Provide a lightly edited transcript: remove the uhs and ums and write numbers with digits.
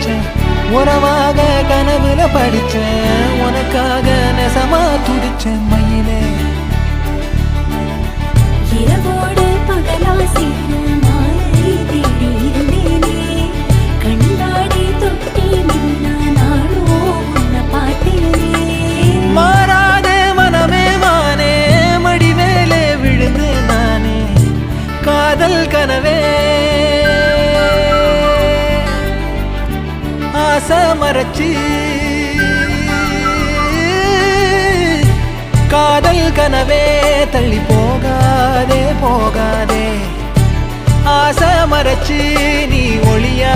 நினைச்சேன் உறவாக கனவுல படிச்சேன் உனக்காக நெசமா துடிச்சேன் மயிலே இரவோடு பகலா சேர மாலை தேடி இருந்தேனே கண்ணாடி தொட்டி நின்னா நானோ உன்னை பார்த்தேனே மாறாதே மனமே மானே மடிவேலே விழுந்து நானே காதல் கனவே ஆசை மறைச்சி காதல் கனவே தள்ளி போகாதே போகாதே ஆசை மறைச்சி நீ ஒளியா